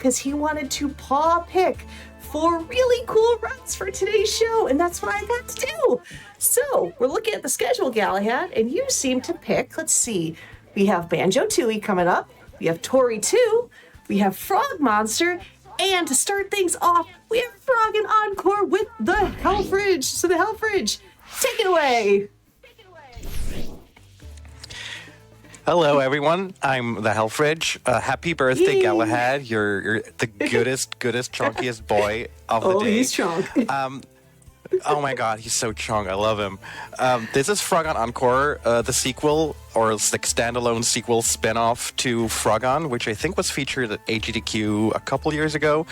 because he wanted to paw pick 4 really cool routes for today's show, and that's what I got to do. So we're looking at the schedule, Galahad, and you seem to pick, let's see, we have Banjo-Tooie coming up, we have Tori 2, we have Frog Monster, and to start things off, we have Frogun Encore with the Hellfridge. So the Hellfridge, take it away. Hello, everyone. I'm the Hellfridge. Happy birthday, Yay. Galahad. You're the goodest, chunkiest boy of the day. Oh, he's chunk. Oh my God, he's so chunk. I love him. This is Frogun Encore, the sequel, or like standalone sequel spin-off to Frogun, which I think was featured at GDQ a couple years ago.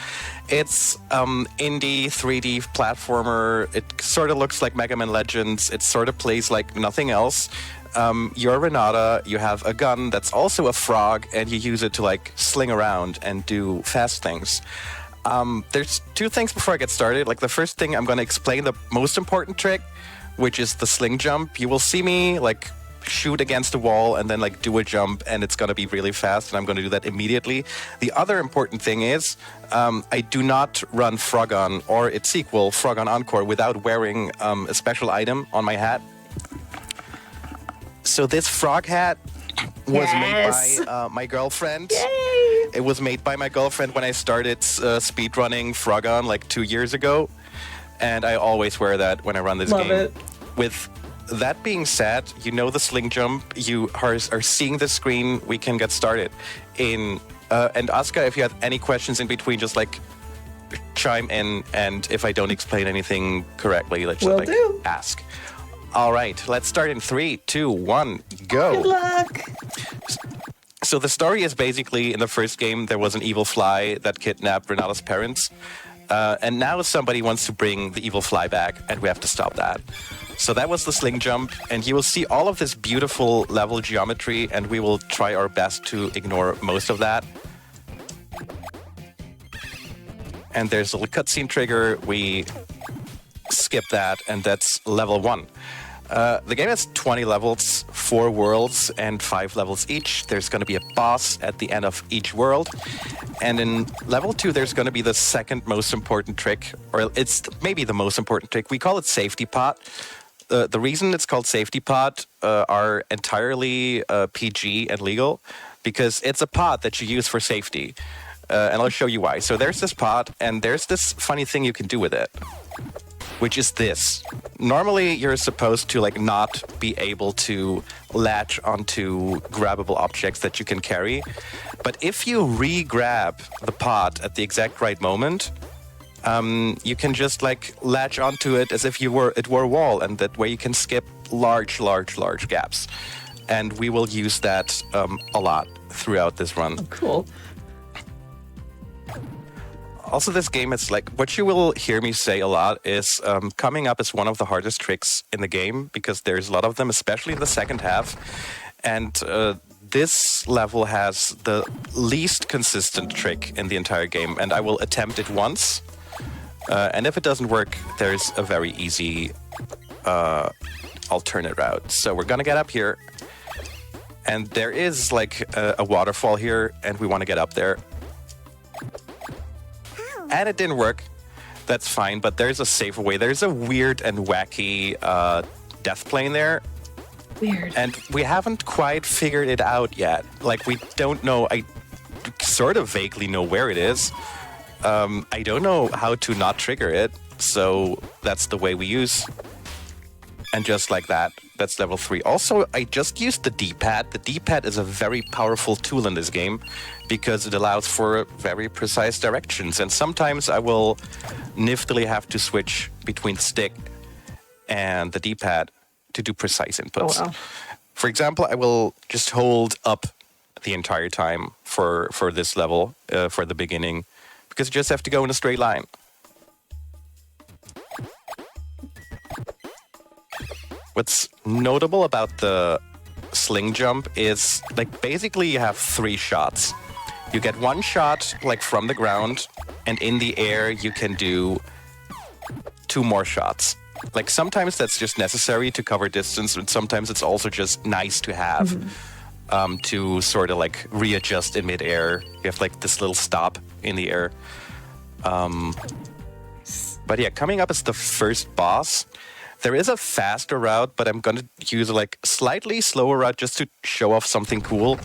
It's indie 3D platformer. It sort of looks like Mega Man Legends. It sort of plays like nothing else. You're Renata, you have a gun that's also a frog, and you use it to like sling around and do fast things. There's 2 things before I get started. Like the first thing, I'm going to explain the most important trick, which is the sling jump. You will see me like shoot against a wall and then like do a jump, and it's going to be really fast, and I'm going to do that immediately. The other important thing is I do not run Frogun or its sequel, Frogun Encore, without wearing a special item on my hat. So this frog hat was made by my girlfriend. Yay! It was made by my girlfriend when I started speedrunning Frogun like 2 years ago. And I always wear that when I run this Love game. it. With that being said, you know the sling jump. You are seeing the screen. We can get started. And Asuka, if you have any questions in between, just like chime in. And if I don't explain anything correctly, let's just like ask. All right, let's start in 3, 2, 1, go. Good luck. So the story is basically, in the first game, there was an evil fly that kidnapped Renata's parents. And now somebody wants to bring the evil fly back, and we have to stop that. So that was the sling jump, and you will see all of this beautiful level geometry, and we will try our best to ignore most of that. And there's a little cutscene trigger. We skip that, and that's level 1. The game has 20 levels, 4 worlds, and 5 levels each. There's going to be a boss at the end of each world. And in level 2, there's going to be the second most important trick, or it's maybe the most important trick. We call it Safety Pot. The reason it's called Safety Pot are entirely PG and legal, because it's a pot that you use for safety. And I'll show you why. So there's this pot, and there's this funny thing you can do with it, which is this. Normally, you're supposed to like not be able to latch onto grabbable objects that you can carry. But if you re-grab the pot at the exact right moment, you can just like latch onto it as if it were a wall, and that way you can skip large gaps. And we will use that a lot throughout this run. Oh, cool. Also, this game is like, what you will hear me say a lot is coming up is one of the hardest tricks in the game, because there's a lot of them, especially in the second half. And this level has the least consistent trick in the entire game, and I will attempt it once. And if it doesn't work, there's a very easy alternate route. So we're gonna get up here, and there is like a waterfall here, and we want to get up there. And it didn't work. That's fine, but there's a safer way. There's a weird and wacky death plane there. Weird. And we haven't quite figured it out yet. Like, we don't know. I sort of vaguely know where it is. I don't know how to not trigger it. So that's the way we use. And just like that, that's level 3. Also, I just used the D-pad. The D-pad is a very powerful tool in this game because it allows for very precise directions. And sometimes I will niftily have to switch between the stick and the D-pad to do precise inputs. Oh, wow. For example, I will just hold up the entire time for this level, for the beginning, because you just have to go in a straight line. What's notable about the sling jump is, like, basically you have 3 shots. You get 1 shot, like, from the ground, and in the air you can do 2 more shots. Like, sometimes that's just necessary to cover distance, and sometimes it's also just nice to have. to sort of like readjust in midair. You have like this little stop in the air. But yeah, coming up is the first boss. There is a faster route, but I'm going to use a like slightly slower route just to show off something cool.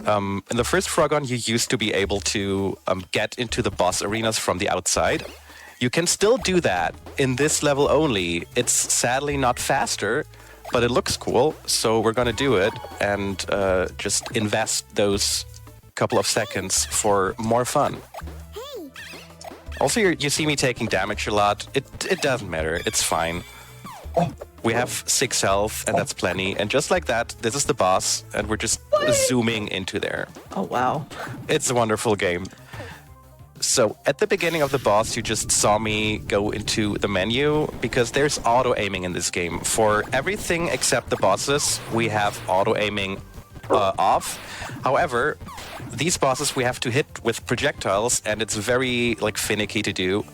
In the first Frogun, you used to be able to get into the boss arenas from the outside. You can still do that in this level only. It's sadly not faster, but it looks cool. So we're going to do it and just invest those couple of seconds for more fun. Also, you see me taking damage a lot. It doesn't matter. It's fine. We have 6 health, and that's plenty. And just like that, this is the boss, and we're just zooming into there. Oh, wow. It's a wonderful game. So at the beginning of the boss, you just saw me go into the menu because there's auto-aiming in this game. For everything except the bosses, we have auto-aiming off. However, these bosses we have to hit with projectiles, and it's very like finicky to do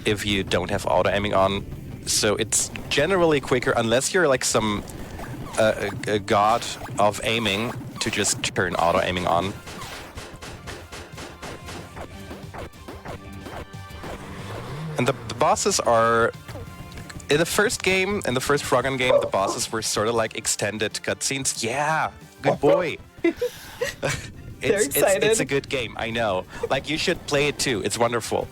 if you don't have auto-aiming on. So it's generally quicker unless you're like some a god of aiming to just turn auto-aiming on. And the bosses are... In the first game, in the first Frogun game, the bosses were sort of like extended cutscenes. Yeah, good boy. It's a good game, I know. Like, you should play it too. It's wonderful.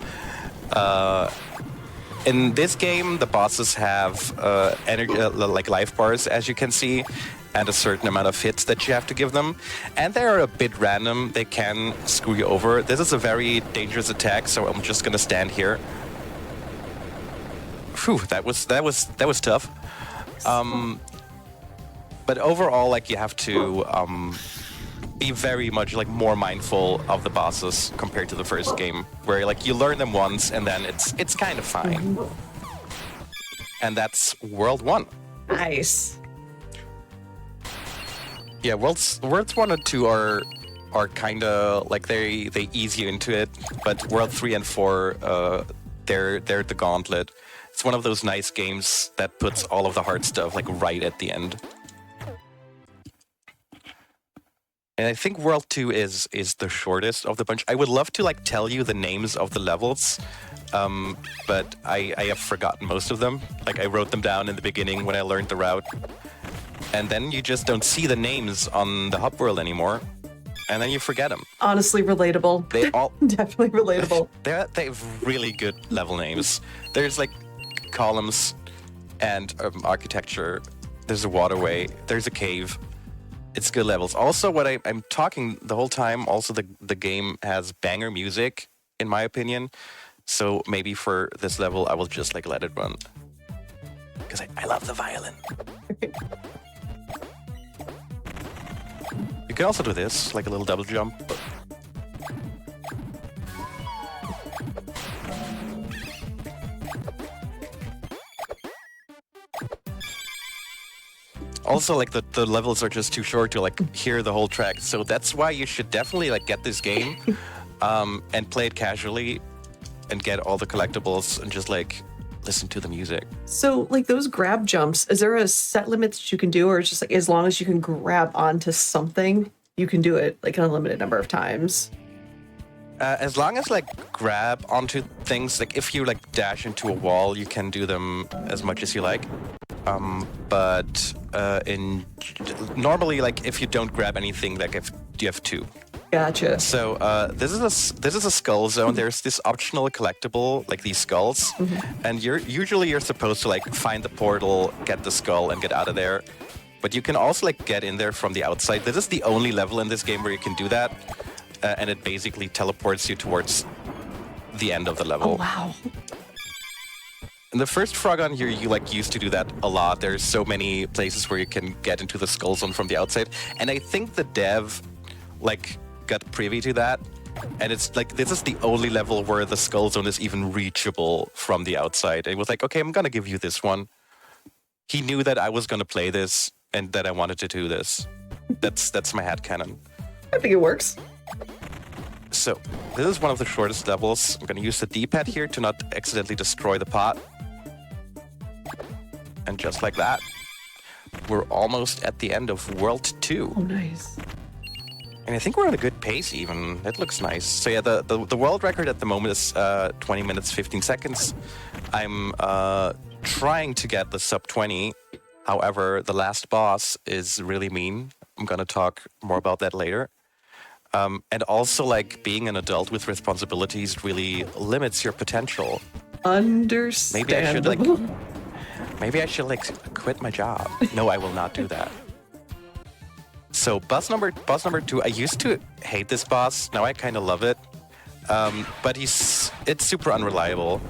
In this game, the bosses have energy, like life bars, as you can see, and a certain amount of hits that you have to give them. And they are a bit random. They can screw you over. This is a very dangerous attack, so I'm just gonna stand here. Phew, that was tough. But overall, like, you have to be very much like more mindful of the bosses compared to the first game, where like you learn them once and then it's kind of fine. And that's World 1. Nice. Yeah, Worlds 1 and 2 are kind of like they ease you into it, but World 3 and 4 they're the gauntlet. It's one of those nice games that puts all of the hard stuff like right at the end. And I think World 2 is the shortest of the bunch. I would love to like tell you the names of the levels, but I have forgotten most of them. Like, I wrote them down in the beginning when I learned the route. And then you just don't see the names on the hub world anymore. And then you forget them. Honestly, relatable. They all Definitely relatable. they have really good level names. There's like columns and architecture. There's a waterway. There's a cave. It's good levels. Also, what I'm talking the whole time, also the game has banger music, in my opinion. So maybe for this level, I will just like let it run. Because I love the violin. You can also do this, like a little double jump. Also, like the levels are just too short to like hear the whole track, so that's why you should definitely like get this game and play it casually and get all the collectibles and just like listen to the music. So, like, those grab jumps, is there a set limit that you can do, or it's just like as long as you can grab onto something, you can do it like an unlimited number of times? As long as like grab onto things, like if you like dash into a wall, you can do them as much as you like. But normally, like if you don't grab anything, like if you have to. Gotcha. So this is a skull zone. There's this optional collectible, like these skulls, and you're supposed to like find the portal, get the skull, and get out of there. But you can also like get in there from the outside. This is the only level in this game where you can do that, and it basically teleports you towards the end of the level. Oh, wow. In the first Frogun here, you like used to do that a lot. There's so many places where you can get into the skull zone from the outside, and I think the dev like got privy to that, and it's like this is the only level where the skull zone is even reachable from the outside. And it was like, okay, I'm gonna give you this one. He knew that I was gonna play this and that I wanted to do this. That's my headcanon. I think it works. So this is one of the shortest levels. I'm gonna use the D-pad here to not accidentally destroy the pot. And just like that. we're almost at the end of World 2. Oh, nice. And I think we're on a good pace even. That looks nice. So yeah, the world record at the moment is 20 minutes, 15 seconds. I'm trying to get the sub 20. However, the last boss is really mean. I'm going to talk more about that later. And also, like, being an adult with responsibilities really limits your potential. Understandable. Maybe I should quit my job. No, I will not do that. So boss number 2, I used to hate this boss. Now I kind of love it. But it's super unreliable.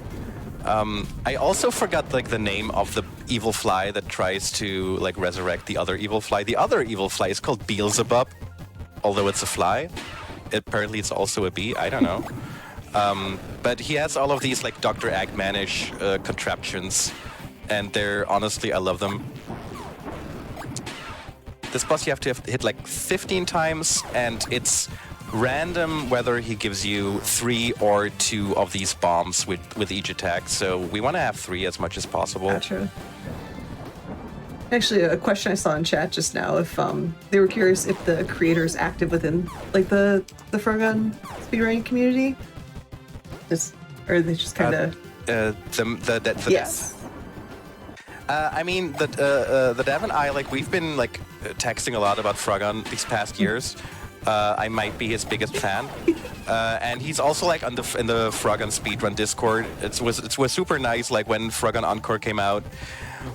I also forgot the name of the evil fly that tries to resurrect the other evil fly. The other evil fly is called Beelzebub, although it's a fly. Apparently it's also a bee. I don't know. But he has all of these Dr. Eggman-ish contraptions, and honestly, I love them. This boss you have to hit 15 times, and it's random whether he gives you 3 or 2 of these bombs with each attack. So we want to have 3 as much as possible. Gotcha. Actually, a question I saw in chat just now, if they were curious if the creator is active within the Frogun speedrunning community, or they just kind of yes. I mean, the Dev and I, we've been texting a lot about Frogun these past years. I might be his biggest fan, and he's also in the Frogun speedrun Discord. It was super nice. When Frogun Encore came out,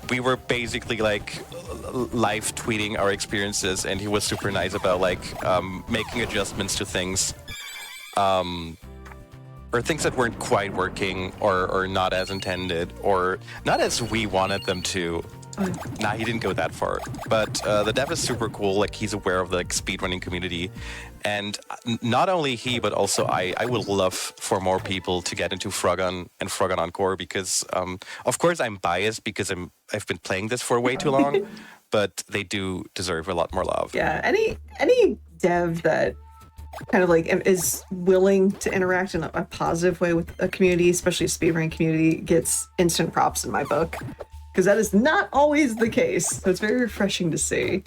we were basically live tweeting our experiences, and he was super nice about making adjustments to things, or things that weren't quite working, or not as intended, or not as we wanted them to. Nah, he didn't go that far. But the dev is super cool. He's aware of the speedrunning community. And not only he, but also I would love for more people to get into Frogun and Frogun Encore because, of course, I'm biased because I've been playing this for way too long. But they do deserve a lot more love. Yeah, any dev that kind of is willing to interact in a positive way with a community, especially a speedrunning community, gets instant props in my book. Because that is not always the case. So it's very refreshing to see.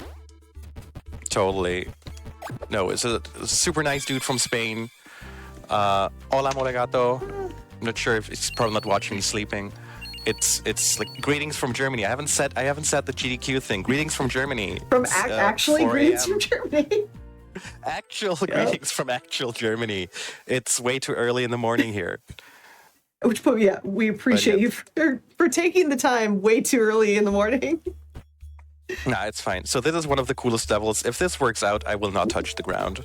Totally. No, it's a super nice dude from Spain. Hola, Molegato. I'm not sure if he's probably not watching, he's sleeping. It's greetings from Germany. I haven't said the GDQ thing. Greetings from Germany. From actually greetings from Germany. Greetings from actual Germany. It's way too early in the morning here. Which, yeah, we appreciate you for taking the time way too early in the morning. Nah, it's fine. So this is one of the coolest levels. If this works out, I will not touch the ground.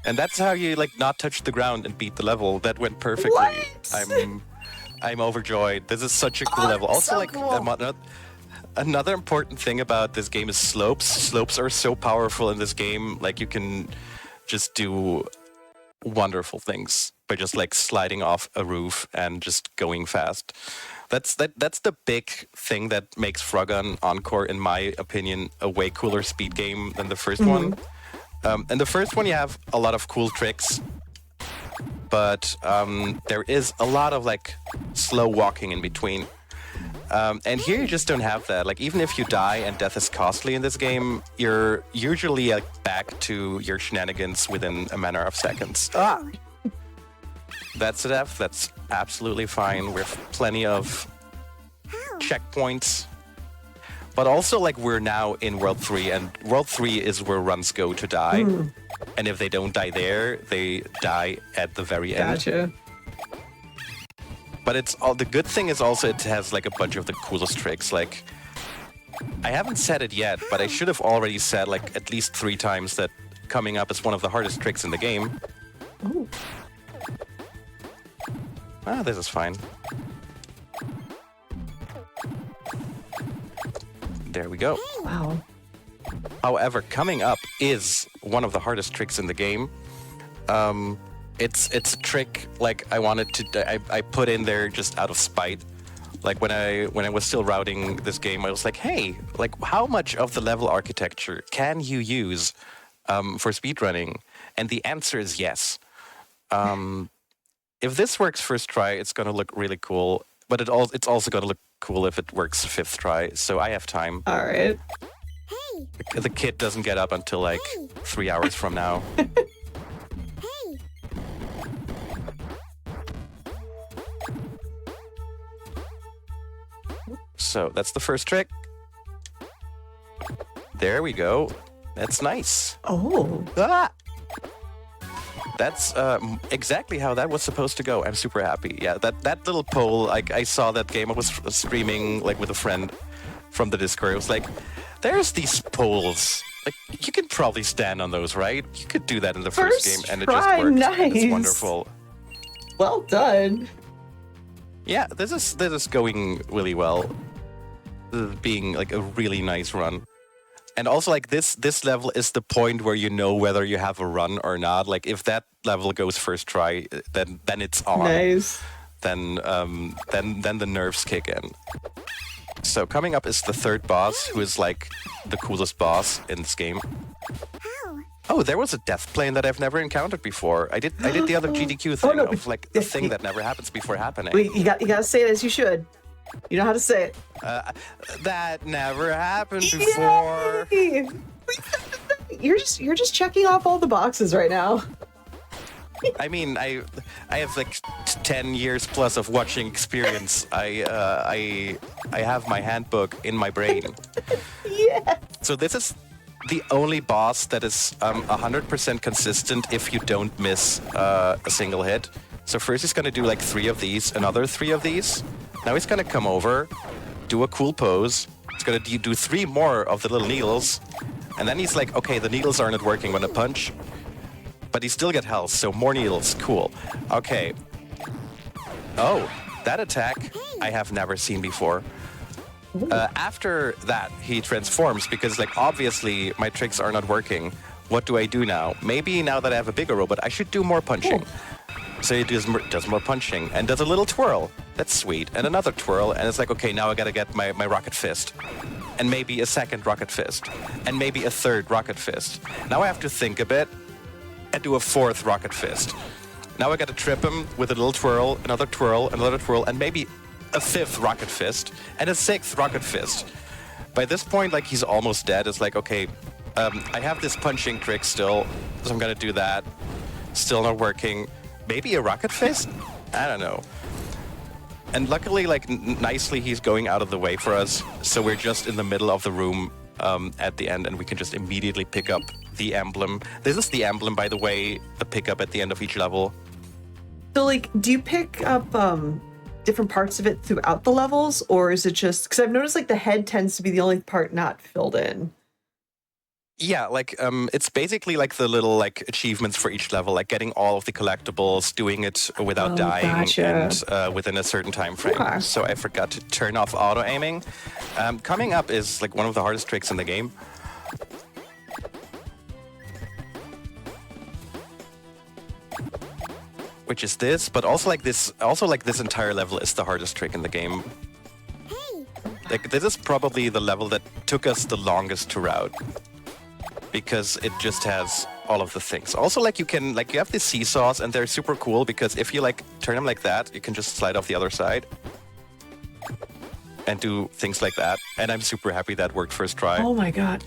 And that's how you not touch the ground and beat the level. That went perfectly. What? I'm overjoyed. This is such a cool level. Also, so cool. Another important thing about this game is slopes. Slopes are so powerful in this game. You can just do wonderful things by just sliding off a roof and just going fast. That's the big thing that makes Frogun Encore, in my opinion, a way cooler speed game than the first one. And the first one, you have a lot of cool tricks, but there is a lot of slow walking in between. And here you just don't have that. Even if you die and death is costly in this game, you're usually back to your shenanigans within a matter of seconds. That's the death. That's absolutely fine. We have plenty of checkpoints. But also, we're now in World 3, and World 3 is where runs go to die. And if they don't die there, they die at the very end. Gotcha. But the good thing is also it has a bunch of the coolest tricks. I haven't said it yet, but I should have already said at least 3 times that coming up is one of the hardest tricks in the game. Ooh. This is fine. There we go. Wow. However, coming up is one of the hardest tricks in the game. It's a trick I wanted to. I put in there just out of spite. When I was still routing this game, I was hey, how much of the level architecture can you use for speedrunning? And the answer is yes. If this works first try, it's going to look really cool. But it's also going to look cool if it works fifth try. So I have time. All right. The kid doesn't get up until like 3 hours from now. So that's the first trick. There we go. That's nice. Oh. Ah! That's exactly how that was supposed to go. I'm super happy. Yeah, that little pole, like I saw that game. I was streaming like with a friend from the Discord. It was like, there's these poles. Like you can probably stand on those, right? You could do that in the first game, and it just worked. Nice. And it's wonderful. Well done. Yeah, this is going really well. This is being like a really nice run. And also, like this level is the point where you know whether you have a run or not. Like if that level goes first try, then it's on. Nice. Then the nerves kick in. So coming up is the third boss, who is like the coolest boss in this game. Oh, there was a death plane that I've never encountered before. I did the other GDQ thing of like the thing that never happens before happening. Wait, you got to say it as you should. You know how to say it. That never happened before. Yay! You're just checking off all the boxes right now. I mean, I have like 10 years plus of watching experience. I have my handbook in my brain. Yeah. So this is the only boss that is 100% consistent if you don't miss a single hit. So first he's going to do like 3 of these, another 3 of these. Now he's going to come over, do a cool pose. He's going to do 3 more of the little needles. And then he's like, okay, the needles aren't working when I punch. But he still get health, so more needles. Cool. Okay. Oh, that attack I have never seen before. After that, he transforms because, like, obviously my tricks are not working. What do I do now? Maybe now that I have a bigger robot, I should do more punching. Cool. So he does more punching and does a little twirl. That's sweet. And another twirl. And it's like, okay, now I got to get my rocket fist. And maybe a second rocket fist. And maybe a third rocket fist. Now I have to think a bit and do a 4th rocket fist. Now I got to trip him with a little twirl, another twirl, another twirl, and maybe a 5th rocket fist and a 6th rocket fist. By this point, like, he's almost dead. It's like, okay, I have this punching trick still, so I'm going to do that. Still not working. Maybe a rocket fist? I don't know. And luckily, like, nicely, he's going out of the way for us. So we're just in the middle of the room at the end, and we can just immediately pick up the emblem. This is the emblem, by the way, the pickup at the end of each level. So, like, do you pick up different parts of it throughout the levels, or is it just... Because I've noticed, like, the head tends to be the only part not filled in. Yeah, like, it's basically like the little, like, achievements for each level, like getting all of the collectibles, doing it without dying, gotcha. and within a certain time frame. Okay. So I forgot to turn off auto-aiming. Coming up is, like, one of the hardest tricks in the game. Which is this, but also like this entire level is the hardest trick in the game. Like, this is probably the level that took us the longest to route, because it just has all of the things. Also, like, you have these seesaws, and they're super cool because if you, like, turn them like that, you can just slide off the other side and do things like that. And I'm super happy that worked first try. Oh my god.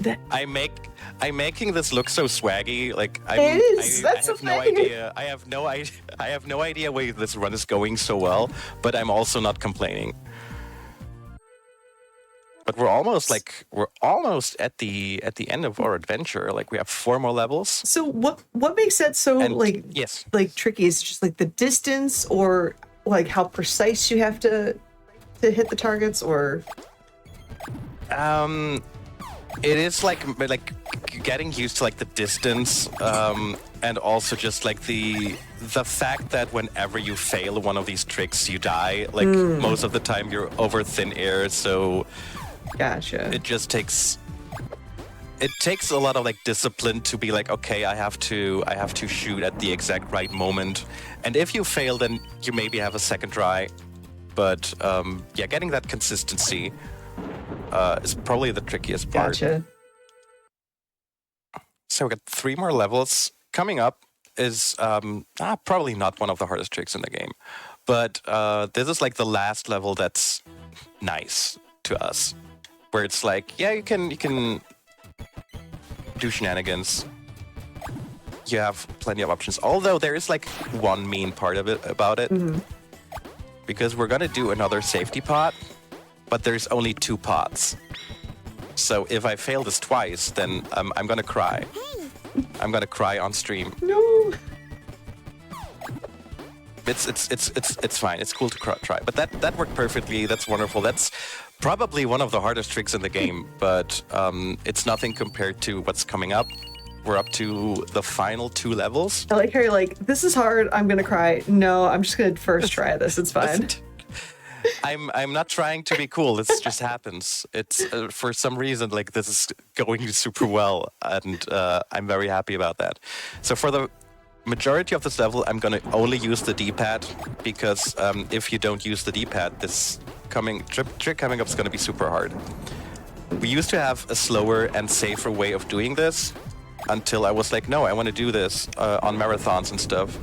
I'm making this look so swaggy. Like, It is. That's I have the no thing. idea. I have no idea why this run is going so well, but I'm also not complaining. But we're almost at the end of our adventure. Like, we have 4 more levels. So what makes that so yes, like tricky? Is it just like the distance, or like how precise you have to hit the targets, or? It is like getting used to, like, the distance, and also just like the fact that whenever you fail one of these tricks, you die. Like, most of the time you're over thin air, so Gotcha. it just takes a lot of, like, discipline to be like, okay, I have to shoot at the exact right moment. And if you fail, then you maybe have a second try. But yeah, getting that consistency is probably the trickiest part. Gotcha. So we got 3 more levels coming up. is probably not one of the hardest tricks in the game, but this is like the last level that's nice to us, where it's like, yeah, you can do shenanigans. You have plenty of options. Although there is like one mean part of it about it, because we're gonna do another safety pot, but there's only 2 pots. So if I fail this twice, then I'm gonna cry. I'm gonna cry on stream. No. It's fine. It's cool to try. But that worked perfectly. That's wonderful. That's probably one of the hardest tricks in the game, but it's nothing compared to what's coming up. We're up to the final 2 levels. I like how you're like, this is hard, I'm gonna cry. No, I'm just gonna first try this, it's fine. I'm not trying to be cool. This just happens. It's for some reason like this is going super well, and I'm very happy about that. So for the majority of this level, I'm gonna only use the D-pad because if you don't use the D-pad, this trick coming up is gonna be super hard. We used to have a slower and safer way of doing this until I was like, no, I want to do this on marathons and stuff.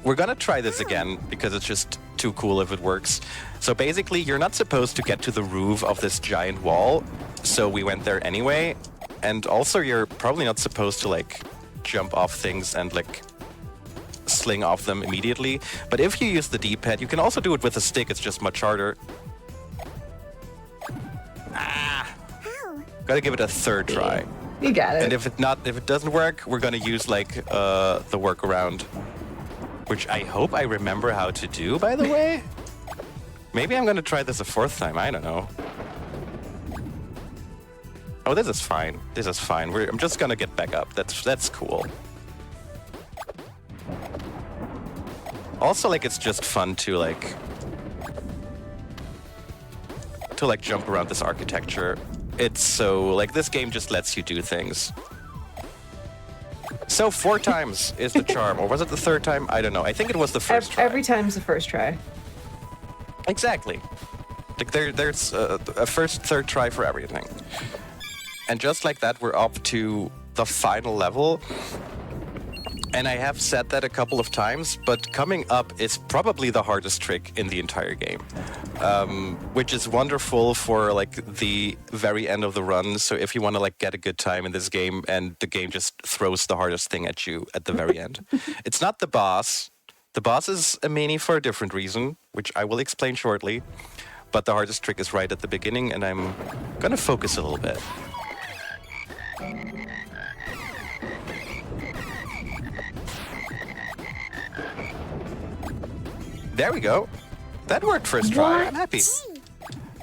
We're gonna try this again because it's just too cool if it works. So basically, you're not supposed to get to the roof of this giant wall, so we went there anyway. And also, you're probably not supposed to like jump off things and like sling off them immediately. But if you use the D-pad, you can also do it with a stick. It's just much harder. Gotta give it a third try. You got it. And if it doesn't work, we're gonna use like the workaround, which I hope I remember how to do, by the way. Maybe I'm gonna try this a 4th time, I don't know. Oh, this is fine. This is fine. I'm just gonna get back up. That's cool. Also, like, it's just fun to jump around this architecture. It's so, like, this game just lets you do things. So 4 times is the charm. Or was it the 3rd time? I don't know. I think it was the first try. Every time's the first try. Exactly. Like, there's a first, 3rd try for everything. And just like that, we're up to the final level. And I have said that a couple of times, but coming up is probably the hardest trick in the entire game. Which is wonderful for like the very end of the run. So if you want to like get a good time in this game and the game just throws the hardest thing at you at the very end. It's not the boss. The boss is a mini for a different reason, which I will explain shortly. But the hardest trick is right at the beginning, and I'm gonna focus a little bit. There we go. That worked first try. What? I'm happy.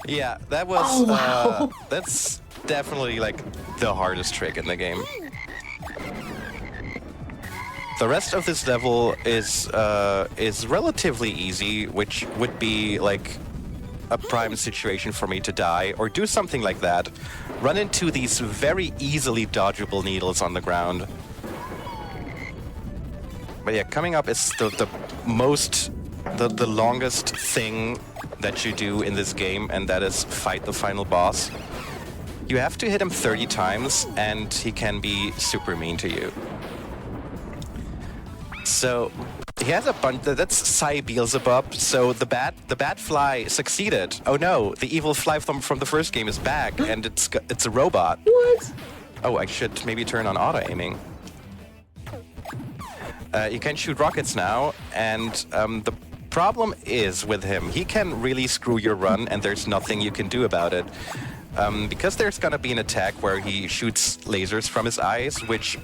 Yeah, that was. Oh, wow. That's definitely like the hardest trick in the game. The rest of this level is relatively easy, which would be like a prime situation for me to die or do something like that. Run into these very easily dodgeable needles on the ground. But yeah, coming up is the longest thing that you do in this game, and that is fight the final boss. You have to hit him 30 times, and he can be super mean to you. So he has a bunch. That's Psy Beelzebub. So the bad fly succeeded. Oh no, the evil fly from the first game is back, and it's a robot. What? Oh, I should maybe turn on auto aiming. You can shoot rockets now, and the problem is with him, he can really screw your run, and there's nothing you can do about it. Because there's gonna be an attack where he shoots lasers from his eyes, which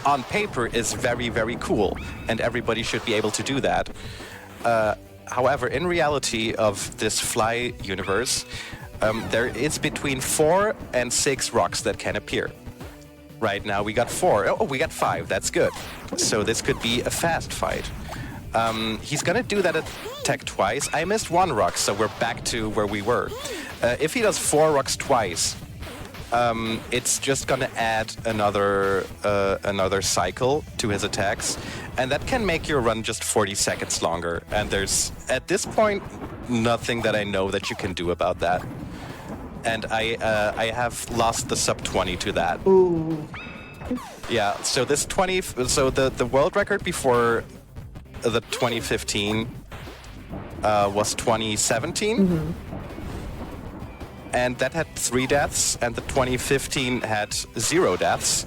on paper is very, very cool, and everybody should be able to do that. However, in reality of this fly universe, there is between 4 and 6 rocks that can appear. Right now we got 4. Oh, we got 5. That's good. So this could be a fast fight. He's gonna do that attack twice. I missed 1 rock, so we're back to where we were. If he does 4 rocks twice, it's just gonna add another cycle to his attacks, and that can make your run just 40 seconds longer. And there's, at this point, nothing that I know that you can do about that. And I have lost the sub 20 to that. Ooh. Yeah, so this the world record before the 2015 was 2017. And that had 3 deaths, and the 2015 had 0 deaths.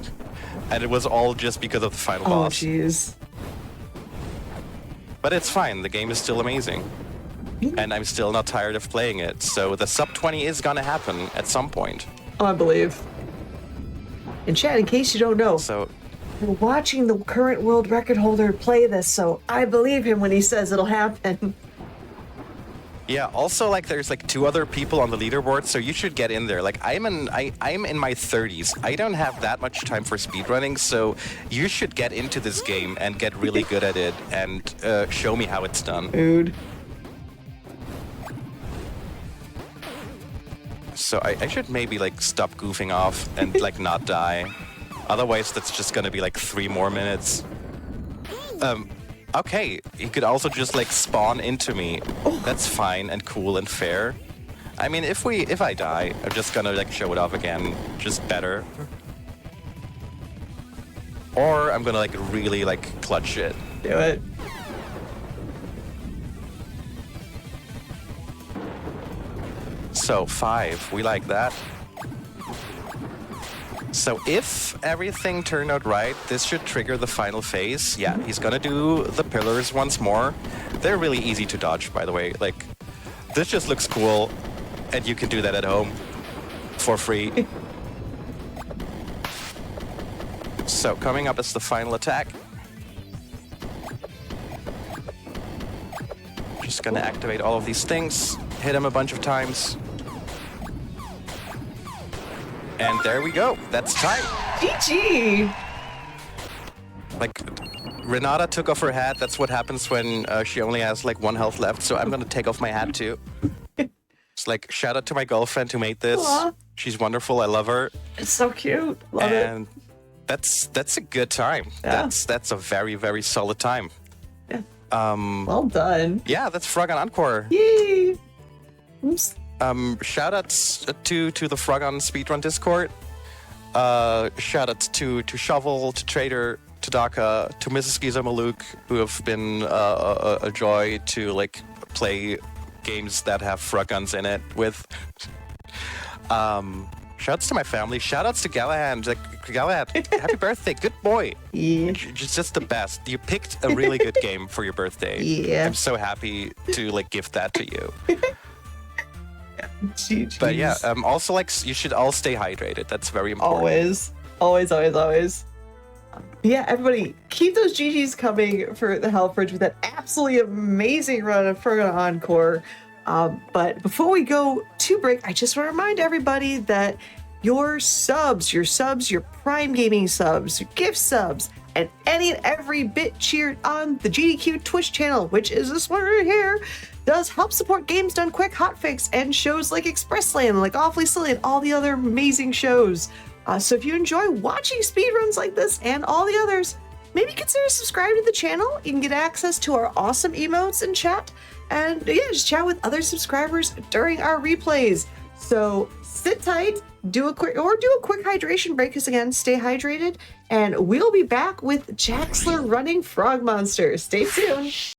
And it was all just because of the final Oh, boss. jeez. But it's fine, the game is still amazing. And I'm still not tired of playing it, so the sub 20 is gonna happen at some point. Oh, I believe. And Chad, in case you don't know, So, we're watching the current world record holder play this, so I believe him when he says it'll happen. yeah, also, like, there's, like, 2 other people on the leaderboard, so you should get in there. Like, I'm in my 30s. I don't have that much time for speedrunning, so you should get into this game and get really good at it and show me how it's done. Dude. So I should maybe, like, stop goofing off and, like, not die. Otherwise, that's just gonna be, like, 3 more minutes. Okay, he could also just, like, spawn into me. That's fine and cool and fair. I mean, if I die, I'm just gonna, like, show it off again, just better. Or I'm gonna, like, really, like, clutch it. Do it. So 5, we like that. So if everything turned out right, this should trigger the final phase. Yeah, he's gonna do the pillars once more. They're really easy to dodge, by the way. Like, this just looks cool, and you can do that at home for free. So coming up is the final attack. Just gonna activate all of these things, hit him a bunch of times. And there we go. That's time. GG! Like, Renata took off her hat. That's what happens when she only has, like, 1 health left. So I'm gonna take off my hat too. It's like, shout out to my girlfriend who made this. Aw. She's wonderful. I love her. It's so cute. Love it. And that's a good time. Yeah. That's a very, very solid time. Yeah. Well done. Yeah, that's Frogun Encore. Yay! Oops. Shout outs to the Frogun Speedrun Discord. Shout outs to Shovel, to Trader, to Daka, to Mrs. Giza Maluk, who have been a joy to, like, play games that have Froguns in it with. Shoutouts to my family. Shoutouts to Galahad. Like, Galahad, happy birthday. Good boy. Yeah. You're just the best. You picked a really good game for your birthday. Yeah. I'm so happy to, like, gift that to you. GGs. But yeah, also, like, you should all stay hydrated. That's very important. Always. Always, always, always. Yeah, everybody, keep those GGs coming for the Hellbridge with that absolutely amazing run of Frogun Encore. But before we go to break, I just want to remind everybody that your subs, your Prime Gaming subs, your gift subs, and any and every bit cheered on the GDQ Twitch channel, which is this one right here, does help support Games Done Quick, Hotfix, and shows like Expressland, like Awfully Silly, and all the other amazing shows. So if you enjoy watching speedruns like this and all the others, maybe consider subscribing to the channel. You can get access to our awesome emotes and chat, and yeah, just chat with other subscribers during our replays. So sit tight, do a quick hydration break, because again, stay hydrated, and we'll be back with Jaxler running Frog Monster. Stay tuned.